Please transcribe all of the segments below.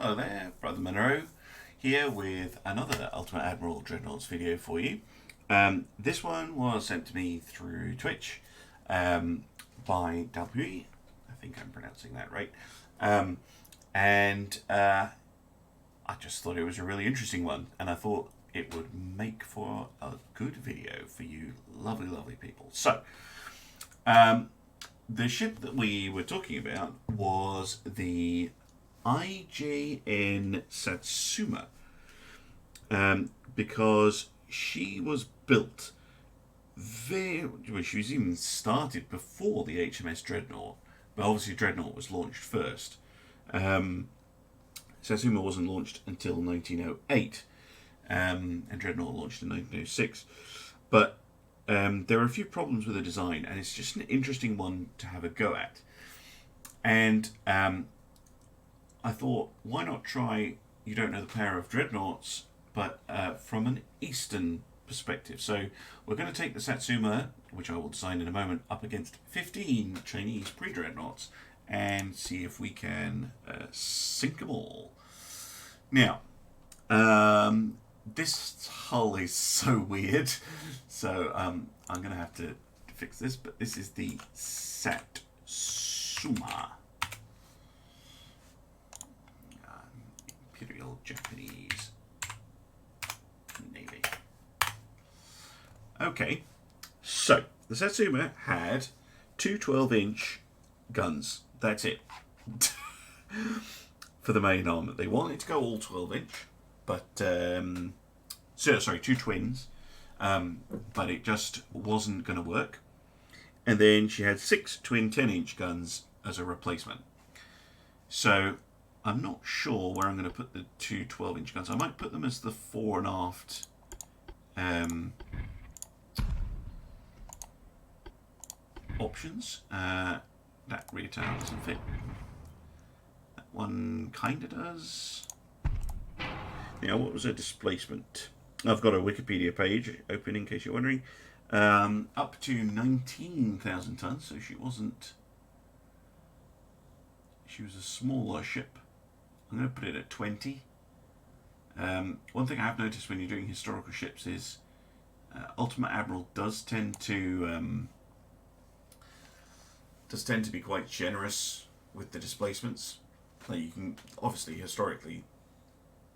Hello there, Brother Monroe, here with another Ultimate Admiral Dreadnoughts video for you. This one was sent to me through Twitch by Dalbhuie. I think I'm pronouncing that right. I just thought it was a really interesting one, and I thought it would make for a good video for you lovely, lovely people. So, the ship that we were talking about was the IJN Satsuma, because she was built she was even started before the HMS Dreadnought, but obviously Dreadnought was launched first. Satsuma wasn't launched until 1908, and Dreadnought launched in 1906. But there are a few problems with the design, and it's just an interesting one to have a go at. And I thought, why not try You Don't Know the Power of Dreadnoughts, but from an Eastern perspective. So we're going to take the Satsuma, which I will design in a moment, up against 15 Chinese pre-dreadnoughts and see if we can sink them all. Now, this hull is so weird, so I'm going to have to fix this, but this is the Satsuma. Imperial Japanese Navy. Okay, so the Satsuma had two 12-inch guns. That's it. For the main armour. They wanted to go all 12-inch, but sorry, two twins, but it just wasn't going to work. And then she had 6 twin 10-inch guns as a replacement. So I'm not sure where I'm going to put the two 12-inch guns. I might put them as the fore and aft options. That rear tower doesn't fit. That one kind of does. Now, what was her displacement? I've got a Wikipedia page open in case you're wondering. Up to 19,000 tons, so she wasn't... She was a smaller ship. I'm going to put it at 20. One thing I have noticed when you're doing historical ships is Ultimate Admiral does tend to be quite generous with the displacements. Like you can obviously historically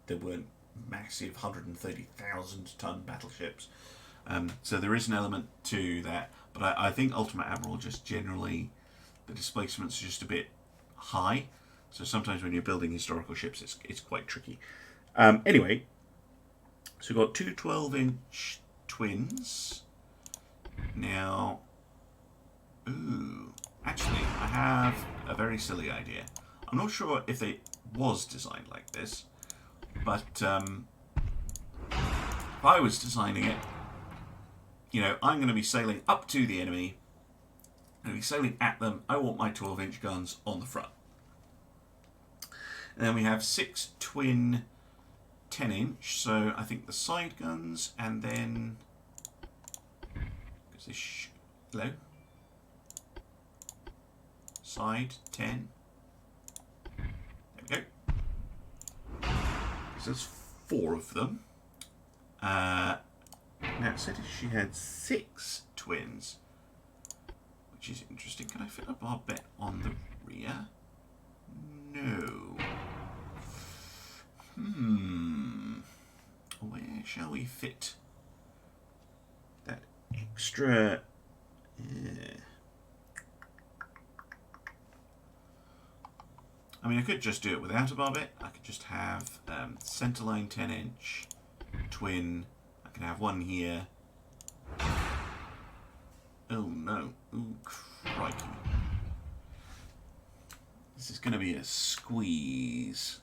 there weren't massive 130,000 ton battleships, so there is an element to that. But I think Ultimate Admiral just generally the displacement's just a bit high. So sometimes when you're building historical ships, it's quite tricky. Anyway, so we've got two 12-inch twins. Now, actually, I have a very silly idea. I'm not sure if it was designed like this, but if I was designing it, I'm going to be sailing up to the enemy. I'm going to be sailing at them. I want my 12-inch guns on the front. And then we have 6 twin 10-inch, so I think the side guns, and then... Hello? Side 10. There we go. So there's 4 of them. Now it said she had 6 twins, which is interesting. Can I fit a barbette on the rear? No. Where shall we fit that extra... I mean, I could just do it without a barbette. I could just have centerline 10-inch twin. I can have one here. Oh no. Ooh, crikey. This is going to be a squeeze.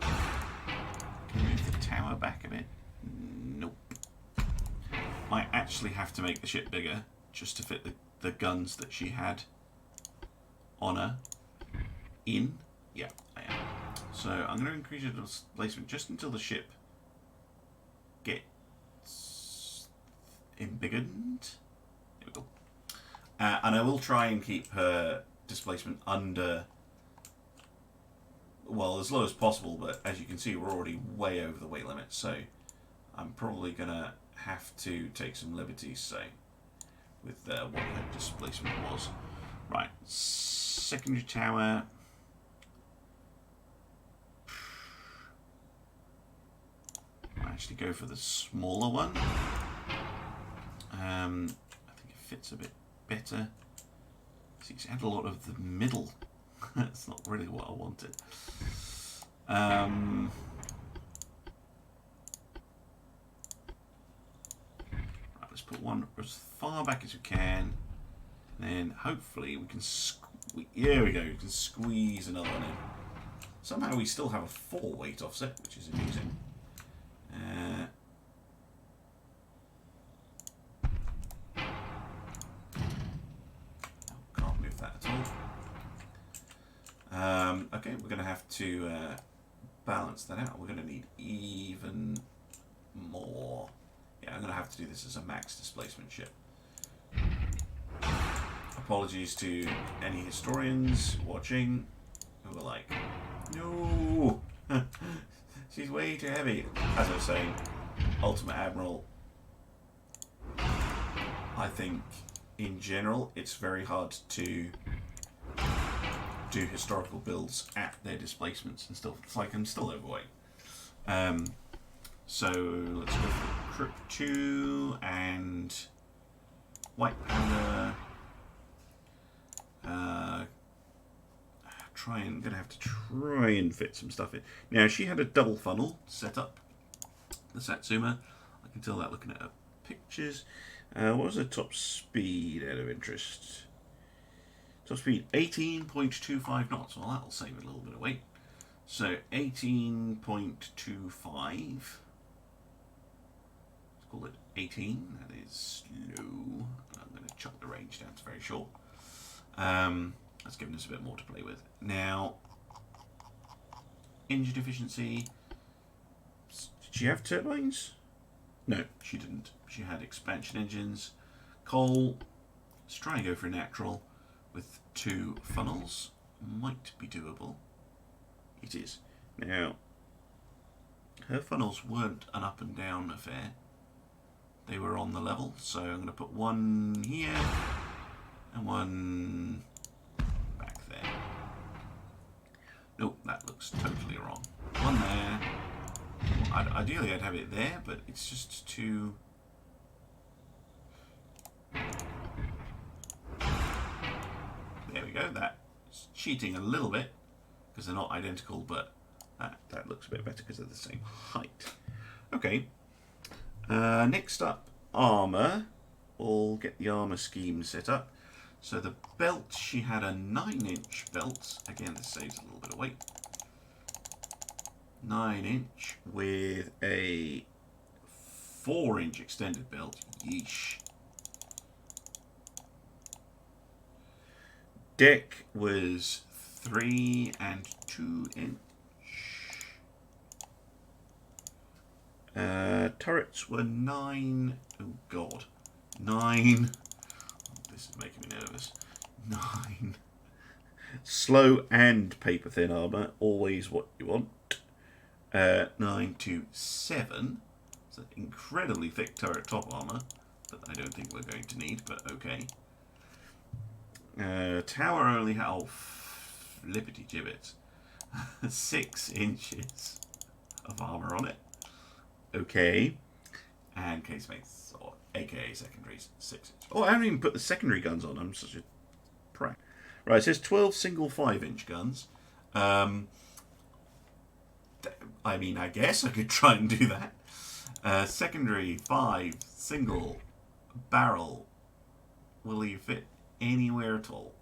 Can you move the tower back a bit? Nope. Might actually have to make the ship bigger just to fit the guns that she had on her. In? Yeah, I am. So I'm going to increase the displacement just until the ship gets embiggened. There we go. And I will try and keep her displacement under well, as low as possible, but as you can see, we're already way over the weight limit, so I'm probably going to have to take some liberties, say, with what her displacement was. Right, secondary tower. I'll actually go for the smaller one. I think it fits a bit better. See, it's had a lot of the middle. That's not really what I wanted. Right, let's put one as far back as we can, and then hopefully we can here we go. We can squeeze another one in. Somehow we still have a 4 weight offset, which is amusing. Can't move that at all. Okay, we're going to have to balance that out. We're going to need even more. Yeah, I'm going to have to do this as a max displacement ship. Apologies to any historians watching who are like, no, she's way too heavy. As I was saying, Ultimate Admiral, I think in general it's very hard to do historical builds at their displacements and stuff. It's like I'm still overweight. So let's go for Crypt 2 and White Powder. Gonna have to try and fit some stuff in. Now she had a double funnel set up, the Satsuma. I can tell that looking at her pictures. What was her top speed out of interest? Top speed 18.25 knots. Well, that'll save a little bit of weight. So 18.25. Let's call it 18. That is slow. I'm going to chuck the range down. It's very short. That's giving us a bit more to play with. Now, engine efficiency. Did she have turbines? No, she didn't. She had expansion engines. Coal. Let's try and go for a natural with 2 funnels. Might be doable. It is. Now, her funnels weren't an up and down affair. They were on the level. So I'm going to put one here and one back there. Nope, that looks totally wrong. One there. Ideally I'd have it there, but it's just too... There we go. That's cheating a little bit because they're not identical, but that looks a bit better because they're the same height. Okay. Next up, armour. We'll get the armour scheme set up. So the belt, she had a 9-inch belt. Again, this saves a little bit of weight. 9-inch with a 4-inch extended belt. Yeesh. Deck was 3 and 2-inch. Turrets were 9. Oh god, 9. This is making me nervous. 9. Slow and paper thin armour, always what you want. 9 to 7. It's an incredibly thick turret top armour that I don't think we're going to need, but okay. Tower only had, oh, flippity gibbets, 6 inches of armour on it. Okay. And casemates, or aka secondaries, 6 inches. Oh, I haven't even put the secondary guns on. I'm such a prat. Right, it says 12 single 5-inch guns. I mean, I guess I could try and do that. Secondary 5 single barrel. Will you fit anywhere at all?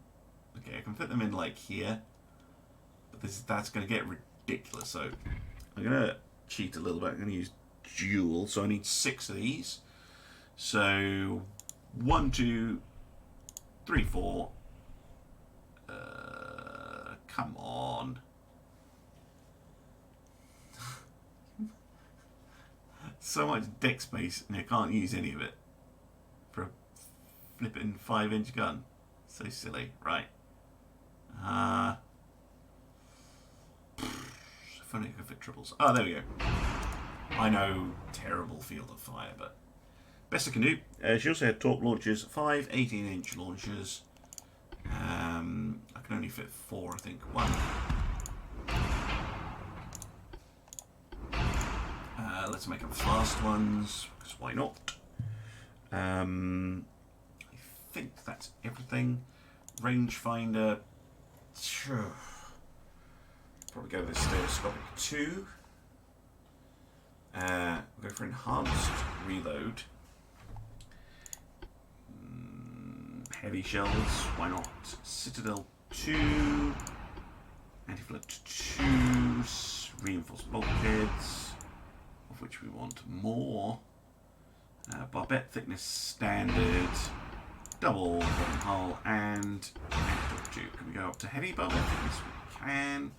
Okay, I can fit them in like here, but that's going to get ridiculous. So I'm going to cheat a little bit. I'm going to use dual, so I need 6 of these. So 1, 2, 3, 4. Come on. So much deck space, and I can't use any of it for a flipping 5-inch gun. So silly, right? Phonica triples. Oh, there we go. I know, terrible field of fire, but best I can do. She also had torp launchers, 5 18-inch launchers. I can only fit 4, I think. 1. Let's make them fast ones, because why not? I think that's everything. Rangefinder. Sure. Probably go with a stereoscopic 2. We'll go for enhanced reload. Heavy shells, why not? Citadel 2. Anti-flood 2. Reinforced bulkheads, of which we want more. Barbette thickness standard. Double bottom hull and anti-torp 2. Can we go up to heavy barbette thickness? We can.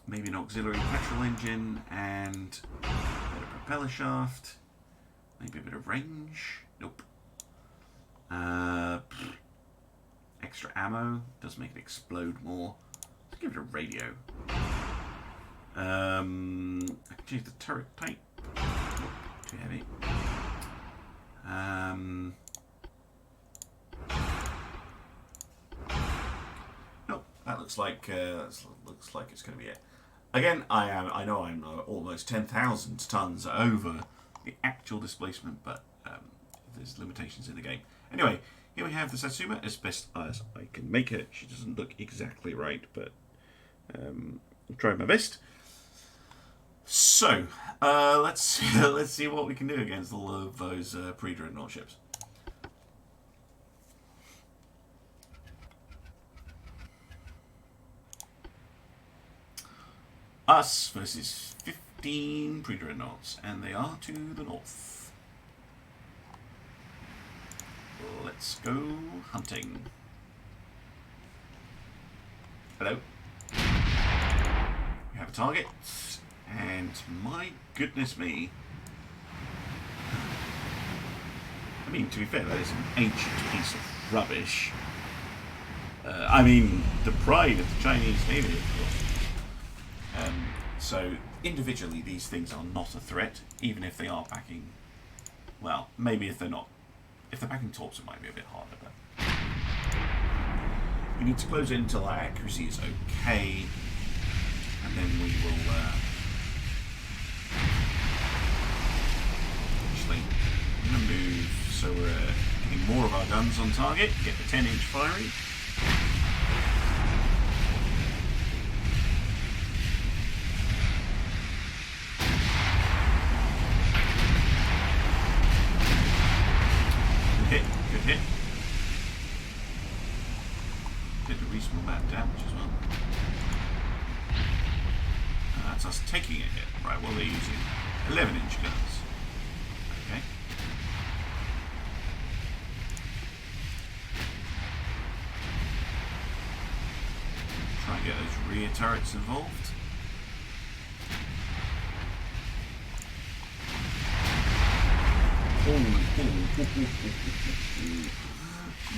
Maybe an auxiliary petrol engine and a bit of propeller shaft. Maybe a bit of range. Nope. Extra ammo does make it explode more. Let's give it a radio. I can change the turret type. Nope, too heavy. Nope, that looks like it's going to be it. Again, I know I'm almost 10,000 tons over the actual displacement, but there's limitations in the game. Anyway, here we have the Satsuma as best as I can make her. She doesn't look exactly right, but I'm trying my best. So let's see what we can do against all of those pre-dreadnought ships. Us versus 15 pre-dreadnoughts, and they are to the north. Let's go hunting. Hello. We have a target, and my goodness me. I mean, to be fair, that is an ancient piece of rubbish. I mean, the pride of the Chinese Navy, of course. So individually these things are not a threat, even if they are packing, well, maybe if they're not. If they're packing torps it might be a bit harder, but we need to close it until our accuracy is okay, and then we will actually, I'm going to move so we're getting more of our guns on target, get the 10-inch firing. Hit. Did a reasonable amount of damage as well. That's us taking a hit. Right, well they're using 11-inch guns. Okay. Try and get those rear turrets involved.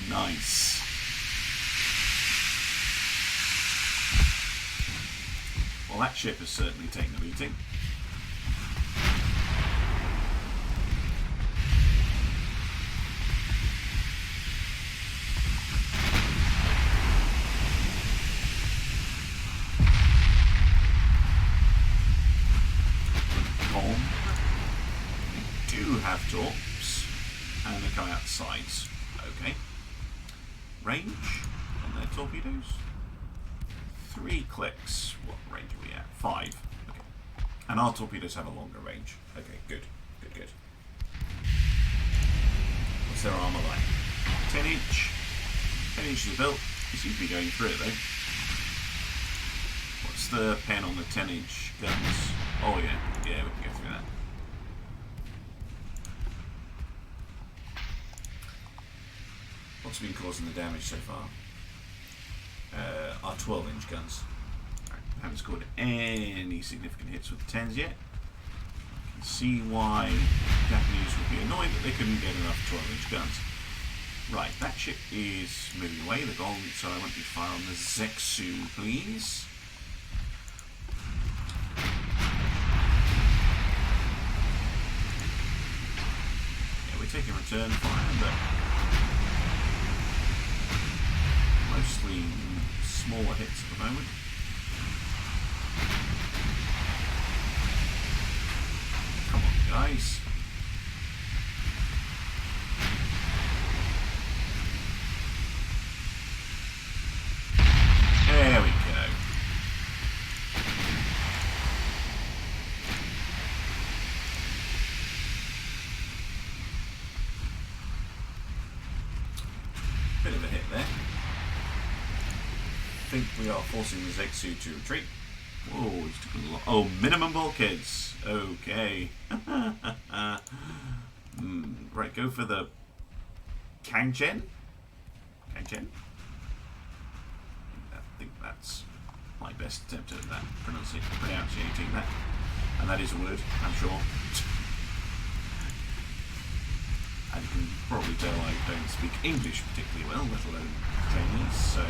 Nice. Well, that ship has certainly taken a beating. Have torps, and they come out the sides. Okay. Range on their torpedoes. 3 clicks. What range are we at? 5. Okay. And our torpedoes have a longer range. Okay, good. Good. What's their armour like? 10-inch. 10 inches of built. You seem to be going through it though. What's the pen on the 10-inch guns? Oh yeah, we can go through that. What's been causing the damage so far? Our 12-inch guns. Haven't scored any significant hits with the 10s yet. I can see why the Japanese would be annoyed that they couldn't get enough 12-inch guns. Right, that ship is moving away, the goal, so I want you to fire on the Zexu, please. return fire, but mostly smaller hits at the moment. Come on, guys. There we go. Bit of a hit there. I think we are forcing the Zexu to retreat. Whoa, he's took a lot. Oh, minimum bulkheads. Okay. Right, go for the Kangchen. Kangchen? I think that's my best attempt at that pronouncing that. And that is a word, I'm sure. And you can probably tell I don't speak English particularly well, let alone Chinese, so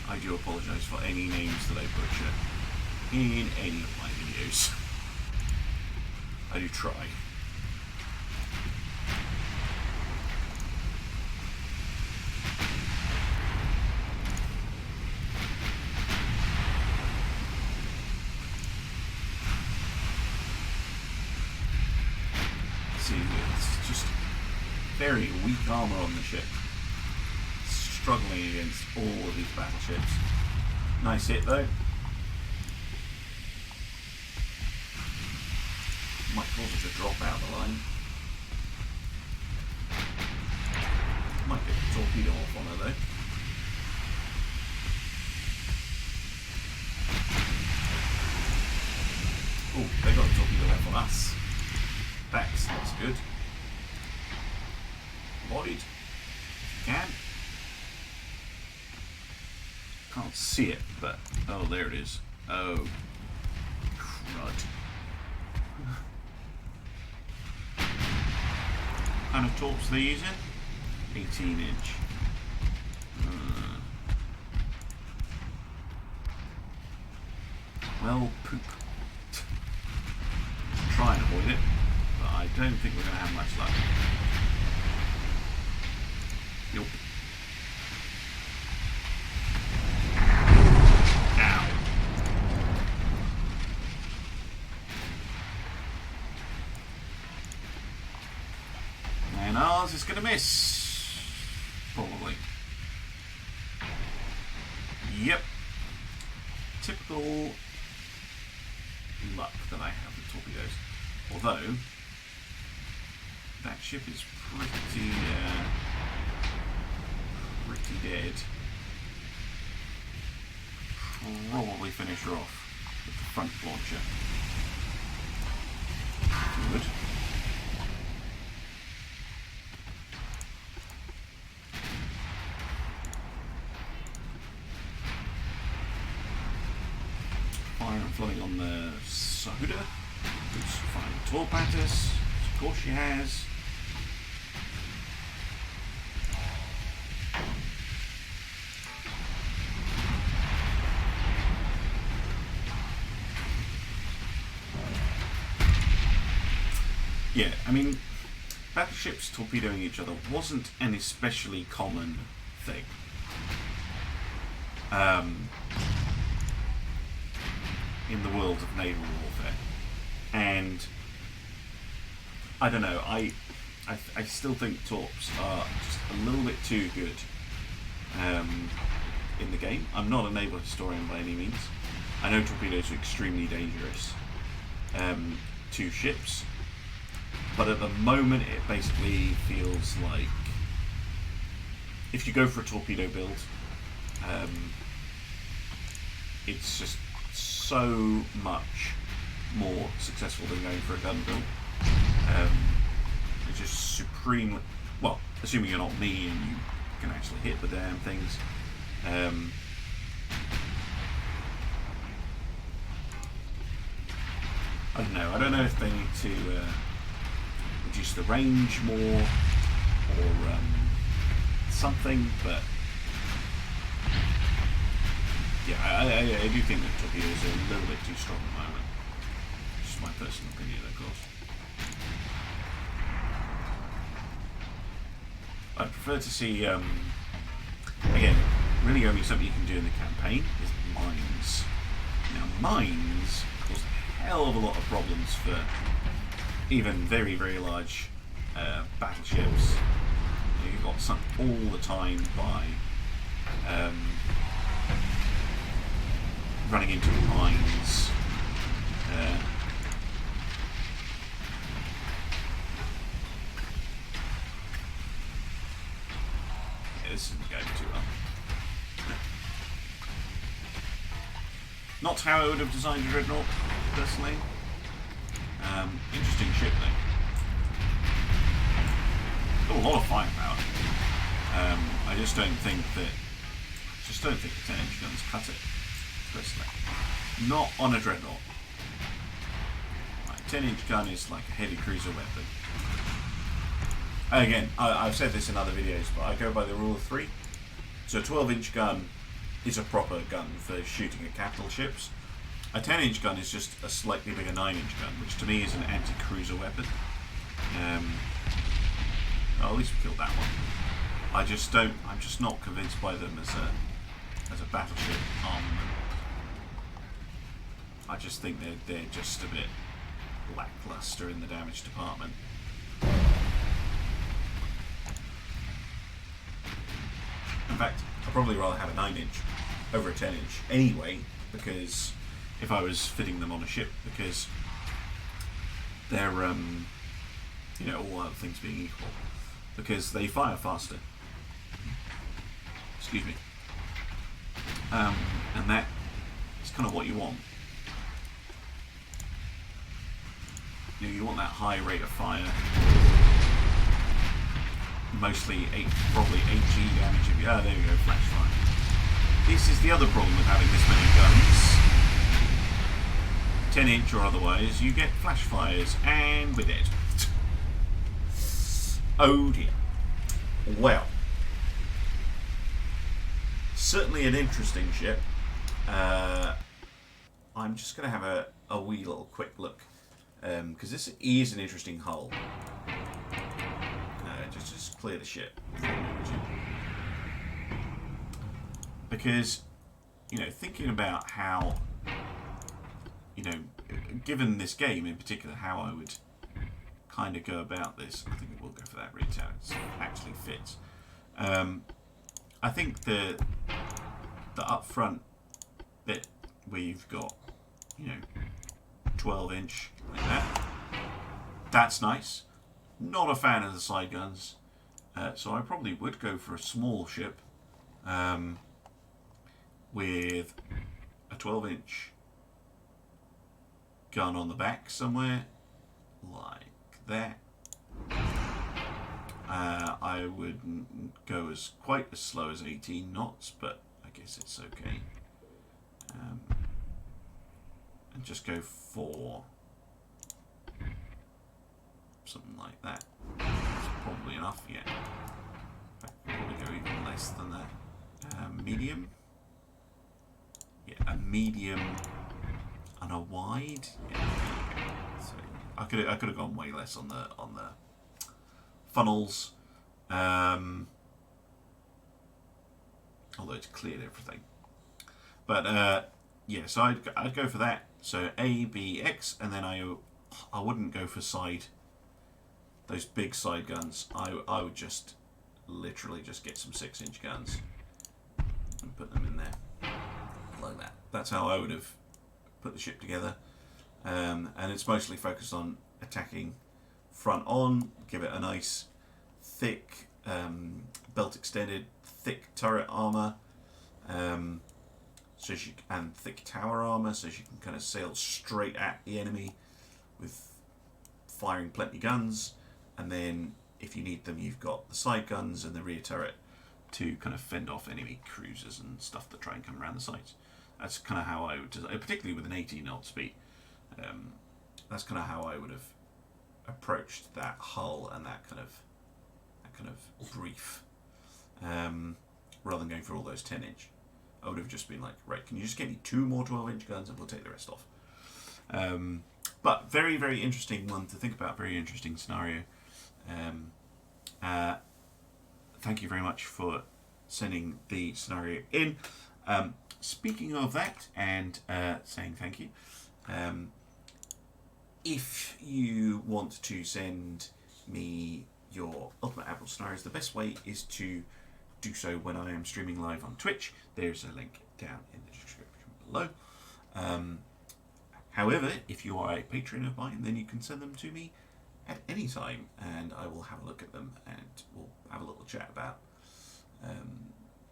I do apologise for any names that I butcher in any of my videos. I do try. See, it's just very weak armour on the ship. Struggling against all of these battleships. Nice hit though. Might cause it to drop out the line. Might get a torpedo off on her though. Oh, they got a torpedo left on us. That's good. Lloyd, if you can. Can't see it, but oh, there it is. Oh, crud. What kind of torps are they using? 18-inch. Well, poop. Try and avoid it, but I don't think we're going to have much luck. Yup. And ours is going to miss. Probably. Yep. Typical luck that I have with torpedoes. Although, that ship is pretty dead. Probably finish her off with the front launcher. Good. Fire and flooding on the Sahuda, who's firing torp at us. Of course she has. Yeah, I mean, battleships torpedoing each other wasn't an especially common thing. In the world of naval warfare. And I don't know, I still think torps are just a little bit too good in the game. I'm not a naval historian by any means. I know torpedoes are extremely dangerous to ships, but at the moment it basically feels like if you go for a torpedo build, it's just so much more successful than going for a gun build. It's just supremely, well, assuming you're not me and you can actually hit the damn things. I don't know if they need to reduce the range more or something, but yeah, I do think that torpedoes are a little bit too strong at the moment. Just my personal opinion, of course. I prefer to see, again, really only something you can do in the campaign is mines. Now, mines cause a hell of a lot of problems for even very, very large battleships. You got sunk all the time by running into mines. This isn't going too well. Not how I would have designed a Dreadnought, personally. Interesting ship, though. Oh, a lot of firepower. I just don't think the 10-inch guns cut it, personally. Not on a Dreadnought. Right, 10-inch gun is like a heavy cruiser weapon. Again, I've said this in other videos, but I go by the rule of 3. So a 12-inch gun is a proper gun for shooting at capital ships. A 10-inch gun is just a slightly bigger 9-inch gun, which to me is an anti-cruiser weapon. Well, at least we killed that one. I'm just not convinced by them as a battleship armament. I just think they're just a bit lackluster in the damage department. In fact, I'd probably rather have a 9-inch over a 10-inch anyway, because if I was fitting them on a ship, because they're, all other things being equal, because they fire faster. Excuse me. And that is kind of what you want. You want that high rate of fire. Mostly probably 8G damage. There we go, flash fire. This is the other problem with having this many guns. 10-inch or otherwise, you get flash fires, and we're dead. Oh dear. Well, certainly an interesting ship. I'm just going to have a wee little quick look, because this is an interesting hull. Just clear the ship. Because, thinking about how, given this game in particular, how I would kind of go about this, I think we'll go for that retail. It actually fits. I think the upfront bit where you've got, 12-inch like that, that's nice. Not a fan of the side guns, so I probably would go for a small ship with a 12-inch gun on the back somewhere, like that. I wouldn't go quite as slow as 18 knots, but I guess it's okay. And just go for something like that. That's probably enough, yeah. In fact, probably go even less than that. Medium. Yeah, a medium and a wide. Yeah, so I could have gone way less on the funnels. Although it's cleared everything. But yeah, so I'd go for that. So A, B, X, and then I wouldn't go for those big side guns. I would just literally just get some 6-inch guns and put them in there like that. That's how I would have put the ship together. And it's mostly focused on attacking front on, give it a nice thick belt extended, thick turret armor, and thick tower armor, so she can kind of sail straight at the enemy with firing plenty guns. And then, if you need them, you've got the side guns and the rear turret to kind of fend off enemy cruisers and stuff that try and come around the sides. That's kind of how I would, particularly with an 18 knot speed. That's kind of how I would have approached that hull and that kind of brief, rather than going for all those 10-inch. I would have just been like, right, can you just get me 2 more 12-inch guns and we'll take the rest off. But very, very interesting one to think about. Very interesting scenario. thank you very much for sending the scenario in. Speaking of that, and saying thank you, if you want to send me your Ultimate Admiral scenarios, the best way is to do so when I am streaming live on Twitch. There's a link down in the description below. However, if you are a patron of mine, then you can send them to me at any time, and I will have a look at them, and we'll have a little chat about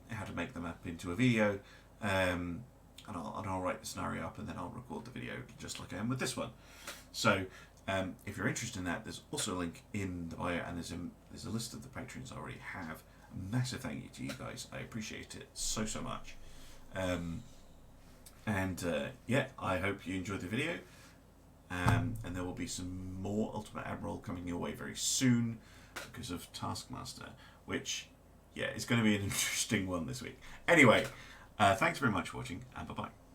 how to make them up into a video, and I'll write the scenario up, and then I'll record the video just like I am with this one. So if you're interested in that, there's also a link in the bio, and there's a list of the patrons I already have. A massive thank you to you guys. I appreciate it so much. Yeah, I hope you enjoyed the video. And there will be some more Ultimate Admiral coming your way very soon because of Taskmaster, which, yeah, is going to be an interesting one this week. Anyway, thanks very much for watching, and bye-bye.